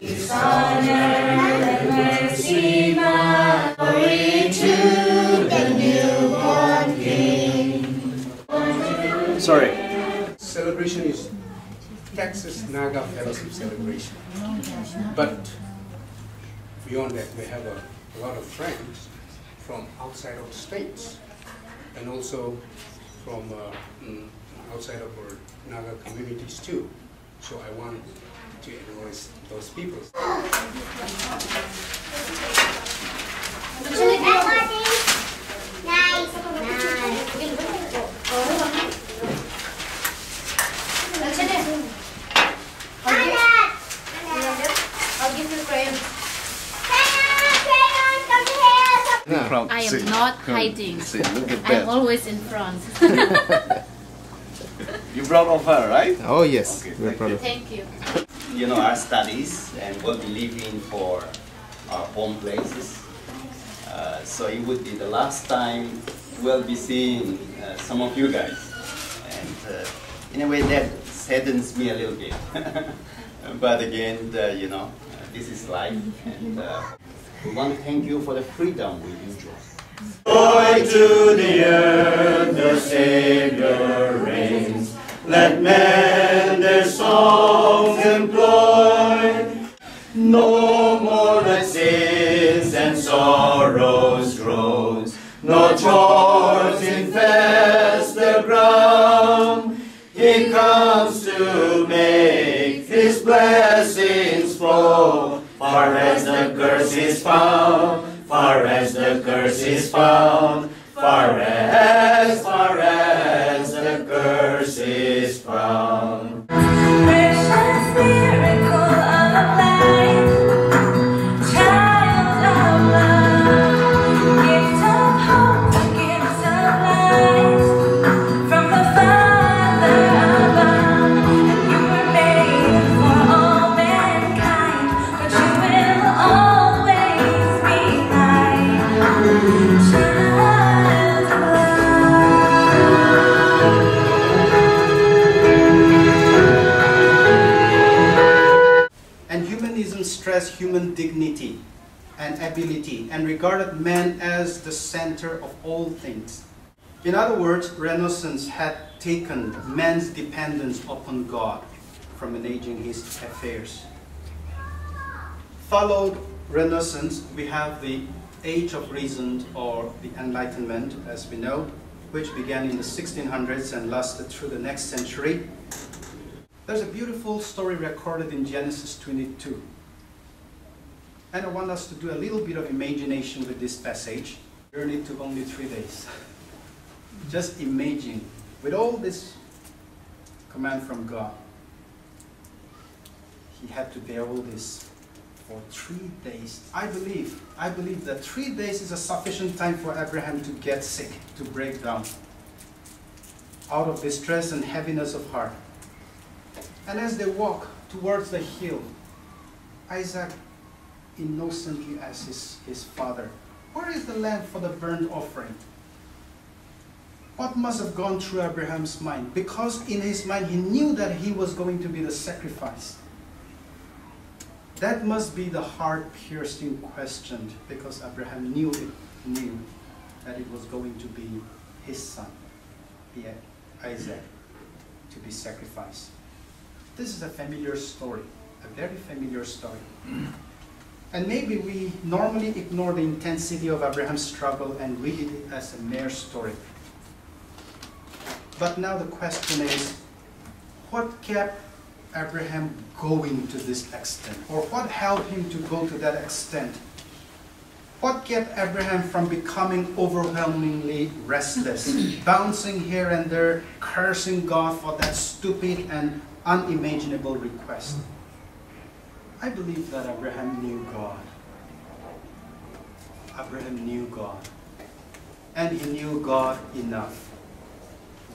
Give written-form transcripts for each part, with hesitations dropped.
His honor and mercy, glory to the newborn King. Sorry. Celebration is Texas Naga Fellowship celebration. But beyond that, we have a lot of friends from outside of states and also from outside of our Naga communities too. So I want to acknowledge those people. I'll give you crayons. I am not hiding. See, look at that. I'm always in front. You brought of her, right? Oh yes, Okay, we're proud of. Thank you. You know, our studies and what we live in for our home places. So it would be the last time we'll be seeing some of you guys. And in a way that saddens me a little bit. But again, you know, this is life. And we want to thank you for the freedom we enjoy. Joy to the earth, the Savior reigns. Let men their songs employ. No more the sins and sorrows grows. No chores infest the ground. He comes to make His blessings flow. Far as the curse is found, far as the curse is found, far as the curse is found. Precious miracle of life, child of love, gift of hope, gift of life, from the Father above. And you were made for all mankind, but you will always be mine, child of love. And humanism stressed human dignity and ability and regarded man as the center of all things. In other words, Renaissance had taken man's dependence upon God from managing his affairs. Followed Renaissance, we have the Age of Reason, or the Enlightenment, as we know, which began in the 1600s and lasted through the next century. There's a beautiful story recorded in Genesis 22. And I want us to do a little bit of imagination with this passage. Journey took only 3 days. Just imagine, with all this command from God, he had to bear all this for 3 days. I believe that 3 days is a sufficient time for Abraham to get sick, to break down, out of distress and heaviness of heart. And as they walk towards the hill, Isaac innocently asks his father, "Where is the lamb for the burnt offering?" What must have gone through Abraham's mind? Because in his mind he knew that he was going to be the sacrifice. That must be the heart-piercing question, because Abraham knew that it was going to be his son, Isaac, to be sacrificed. This is a familiar story, a very familiar story. And maybe we normally ignore the intensity of Abraham's struggle and read it as a mere story. But now the question is, what kept Abraham going to this extent? Or what helped him to go to that extent? What kept Abraham from becoming overwhelmingly restless, bouncing here and there, cursing God for that stupid and unimaginable request? I believe that Abraham knew God. Abraham knew God. And he knew God enough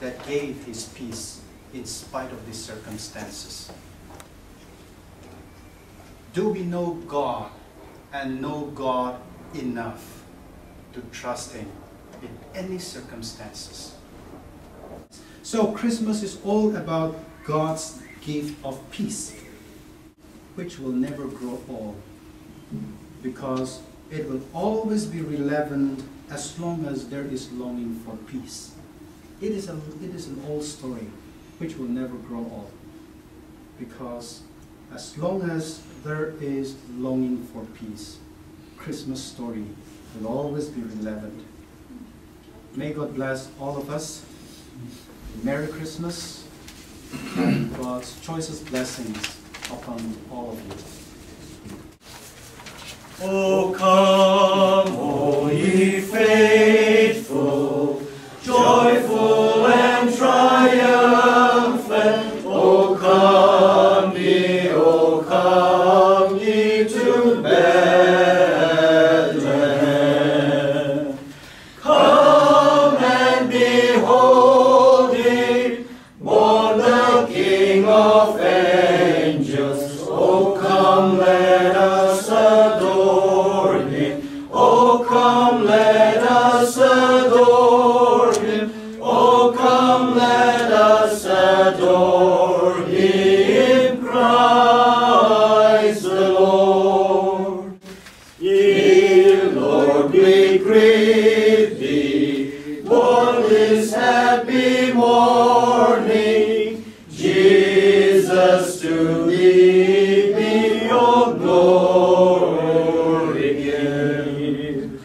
that gave his peace in spite of these circumstances. Do we know God and know God enough to trust Him in any circumstances? So Christmas is all about God's gift of peace. which will never grow old, because it will always be relevant as long as there is longing for peace. It is an old story which will never grow old, because as long as there is longing for peace, Christmas story will always be relevant. May God bless all of us. Merry Christmas, and God's choicest blessings upon all of you. O come, O ye faithful, joyful and triumphant. O come ye to Bethlehem. Come and behold ye, born the King of angels. O come, let us adore him. O come, let us adore him. O come, let us adore him, Christ the Lord. Ye, Lord, we greet thee, born this happy morning. Jesus, to thee be your glory give.